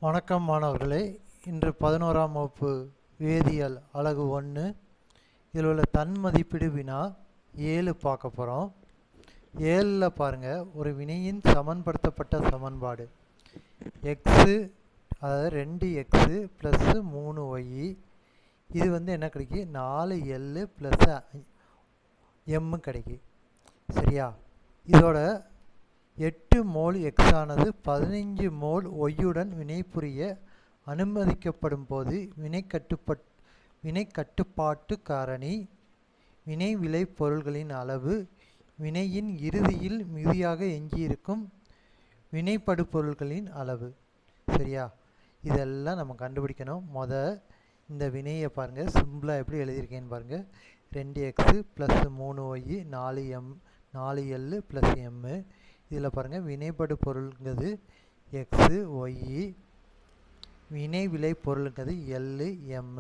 வணக்கம் மாணவர்களே. இன்று 11ஆம் வகுப்பு வேதியியல் அலகு 1 இதில் உள்ள தன் மதிப்பீடு வினா 7 பார்க்க போகிறோம். 7ல் பாருங்கள், ஒரு வினையின் சமன்படுத்தப்பட்ட சமன்பாடு எக்ஸு, அதாவது 2x + 3y, இது என்ன கிடைக்கும், 4l + m கிடைக்கும். சரியா? இதோட 8 மோல் x ஆனது 15 மோல் y-உடன் வினைபுரிய அனுமதிக்கப்படும் போது வினை கட்டுப்பாட்டு காரணி, வினை விளை பொருள்களின் அளவு, வினையின் இறுதியில் மிகுதியாக எஞ்சியிருக்கும் வினைப்படு பொருள்களின் அளவு. சரியா? இதெல்லாம் நம்ம கண்டுபிடிக்கணும். இந்த வினையை பாருங்கள், சிம்பிளாக எப்படி எழுதியிருக்கேன்னு பாருங்கள். 2x + 3y 4l + m. இதில் பாருங்கள், வினைப்படு பொருள்ங்கிறது எக்ஸு ஒய், வினை விளை பொருளுங்கிறது எல் எம்.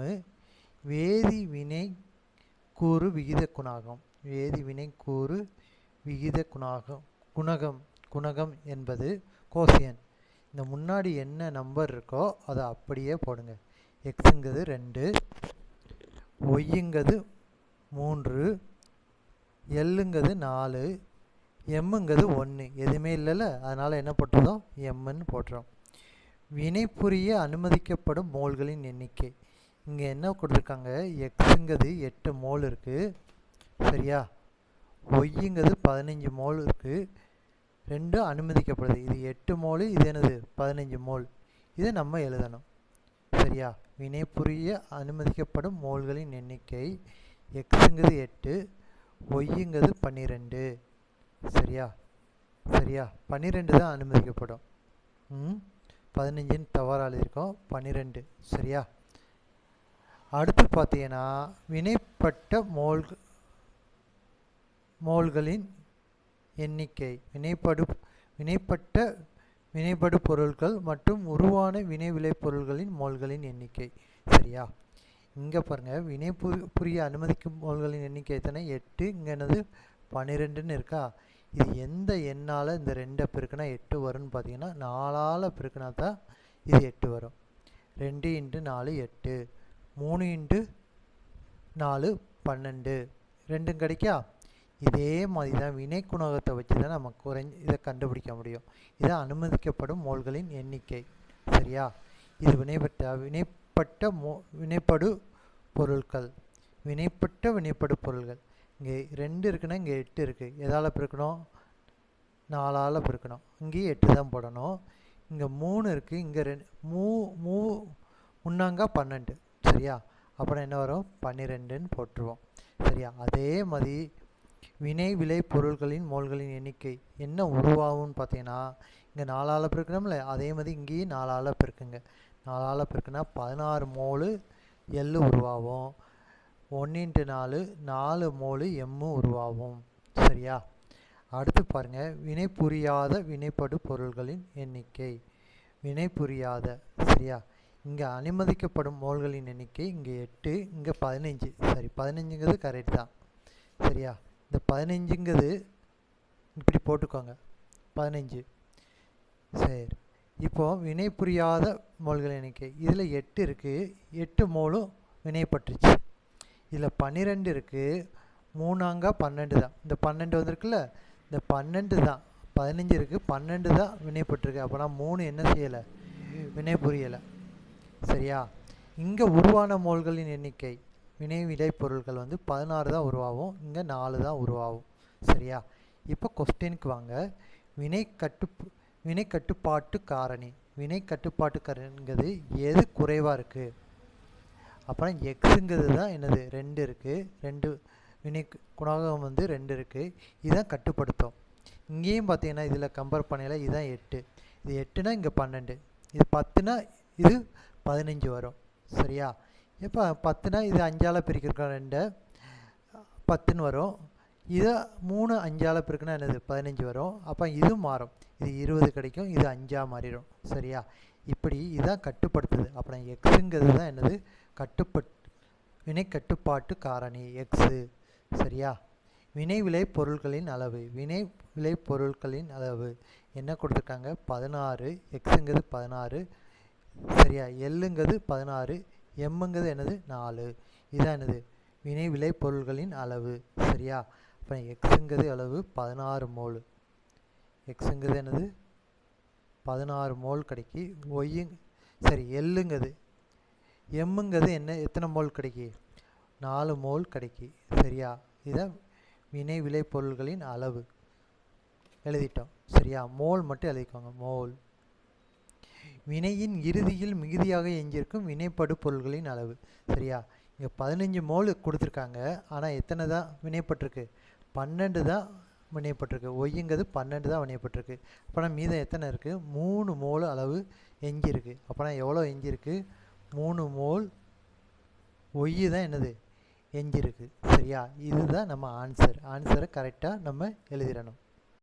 வேதி வினை கூறு விகித குணகம், வேதி வினை கூறு விகித குணகம் என்பது கோசியன். இந்த முன்னாடி என்ன நம்பர் இருக்கோ அதை அப்படியே போடுங்க. எக்ஸுங்கிறது 2, ஒய்ங்கிறது 3, எல்லுங்கிறது 4, எம்முங்கிறது 1. எதுவுமே இல்லைல்ல, அதனால் என்ன போட்டுறோம், எம்முன்னு போட்டுறோம். வினைபுரிய அனுமதிக்கப்படும் மோல்களின் எண்ணிக்கை. இங்கே என்ன கொடுத்துருக்காங்க, எக்ஸுங்கிறது 8 மோல் இருக்குது. சரியா? ஒய்ங்கிறது 15 மோல் இருக்குது. ரெண்டும் அனுமதிக்கப்படுது. இது 8 மோல், இது என்னது 15 மோல். இதை நம்ம எழுதணும். சரியா? வினைபுரிய அனுமதிக்கப்படும் மோல்களின் எண்ணிக்கை எக்ஸுங்கிறது 8, ஒய்ங்கிறது 12. சரியா? 12 தான் அனுமதிக்கப்படும். 15ன்னு தவறாக எழுதியிருக்கோம், 12. சரியா? அடுத்து பார்த்தீங்கன்னா, வினைப்பட்ட மோல்களின் எண்ணிக்கை, வினைப்பட்ட வினைப்படு பொருட்கள் மற்றும் உருவான வினை விளை பொருள்களின் மோல்களின் எண்ணிக்கை. சரியா? இங்கே பாருங்கள், வினைபுரிய அனுமதிக்கும் மோல்களின் எண்ணிக்கை எத்தனை, 8. இங்கே என்னது 12ன்னு இருக்கா. இது எந்த எண்ணால் இந்த 2 பெருக்குனா 8 வரும்னு பார்த்தீங்கன்னா, 4ஆல் பெருக்குனா தான் இது 8 வரும். 2 × 4 8, 3 × 4 12, 2 கிடைக்கா. இதே மாதிரி தான் வினை குணகத்தை வச்சு தான் நம்ம இதை கண்டுபிடிக்க முடியும். இதை அனுமதிக்கப்படும் மோல்களின் எண்ணிக்கை. சரியா? இது வினைப்பட்ட வினைப்படு பொருட்கள், வினைப்பட்ட வினைப்படு பொருள்கள். இங்கே 2 இருக்குன்னா இங்கே 8 இருக்குது. எதால் பெருக்கணும், 4ஆல் பெருக்கணும். இங்கேயும் 8 தான் போடணும். இங்கே 3 இருக்குது. இங்கே 2 முன்னாங்க 12. சரியா? அப்புறம் என்ன வரும், 12ன்னு போட்டுருவோம். சரியா? அதே மாதிரி வினை விளை பொருள்களின் மோல்களின் எண்ணிக்கை என்ன உருவாகும்னு பார்த்தீங்கன்னா, இங்கே 4ஆல் பெருக்கணும்ல, அதே மாதிரி இங்கேயும் 4ஆல் பெருக்குங்க. 4ஆல் பெருக்குனா 16 மோல் எல் உருவாகும். 1 × 4 4 மோல் எம்மு உருவாகும். சரியா? அடுத்து பாருங்கள், வினை புரியாத வினைப்படு பொருள்களின் எண்ணிக்கை. வினை புரியாத. சரியா? இங்கே அனுமதிக்கப்படும் மோல்களின் எண்ணிக்கை இங்கே 8, இங்கே 15. சரி, 15ங்கிறது கரெக்ட் தான். சரியா? இந்த 15ங்கிறது இப்படி போட்டுக்கோங்க, 15. சரி, இப்போது வினை புரியாத மோல்களின் எண்ணிக்கை இதில் 8 இருக்குது. 8 மோலும் வினைப்பட்டுருச்சு. இதில் 12 இருக்குது. 3 × 12 தான். இந்த 12 வந்திருக்குல்ல, இந்த 12 தான். 15 இருக்குது, 12 தான் வினைப்பட்டிருக்கு. அப்போனா 3 என்ன செய்யலை, வினை புரியலை. சரியா? இங்கே உருவான மோல்களின் எண்ணிக்கை, வினை விளை பொருட்கள் 16 தான் உருவாகும். இங்கே 4 தான் உருவாகும். சரியா? இப்போ கொஸ்டினுக்கு வாங்க. வினை கட்டுப்பாட்டு காரணி, வினை கட்டுப்பாட்டு காரணிங்கிறது எது குறைவாக இருக்குது. அப்புறம் எக்ஸுங்கிறது தான் என்னது 2 இருக்குது. 2 வினை குணகம் 2 இருக்குது. இதுதான் கட்டுப்படுத்தும். இங்கேயும் பார்த்தீங்கன்னா, இதில் கம்பேர் பண்ணல, இதுதான் 8. இது 8னா இங்கே 12, இது 10னா இது 15 வரும். சரியா? இப்போ 10னா இது 5ஆல் பிரிக்கிறோம், 2 10ன்னு வரும். இதை 3 5ஆல் பிரிக்குன்னா என்னது 15 வரும். அப்போ இது மாறும், இது 20 கிடைக்கும், இது 5ஆக மாறிடும். சரியா? இப்படி இதுதான் கட்டுப்படுத்துது. அப்புறம் எக்ஸுங்கிறது தான் என்னது வினை கட்டுப்பாட்டு காரணி எக்ஸு. சரியா? வினை விளை பொருட்களின் அளவு, வினை விளை பொருட்களின் அளவு என்ன கொடுத்துருக்காங்க, 16. எக்ஸுங்கிறது 16, சரியா? எல்லுங்கிறது 16, எம்முங்கிறது என்னது 4. இதான் என்னது வினை விளை பொருள்களின் அளவு. சரியா? அப்போ எக்ஸுங்கிறது அளவு 16 மோல். எக்ஸுங்கிறது என்னது 16 மோல் கிடைக்கி. ஒய்யு சரி எல்லுங்கிறது எம்முங்கிறது என்ன எத்தனை மோல் கிடைக்கி? 4 மோல் கிடைக்கி. சரியா? இதான் வினை விளை பொருள்களின் அளவு எழுதிட்டோம். சரியா? மோல் மட்டும் எழுதிக்கோங்க. மோல். வினையின் இறுதியில் மிகுதியாக எஞ்சியிருக்கும் வினைப்படு பொருள்களின் அளவு. சரியா? இங்கே 15 மோல் கொடுத்துருக்காங்க. ஆனால் எத்தனை தான் வினைப்பட்டிருக்கு? 12 தான் வினைப்பட்டிருக்கு. ஒய்யுங்கிறது 12 தான் வினைப்பட்டிருக்கு. அப்போனா மீதம் எத்தனை இருக்குது? 3 மோல் அளவு எஞ்சிருக்கு. அப்போனா எவ்வளோ எஞ்சிருக்கு? 3 மோல் ஒய்யு தான் என்னது எஞ்சிருக்கு. சரியா? இதுதான் நம்ம ஆன்சரை கரெக்டாக நம்ம எழுதிடணும்.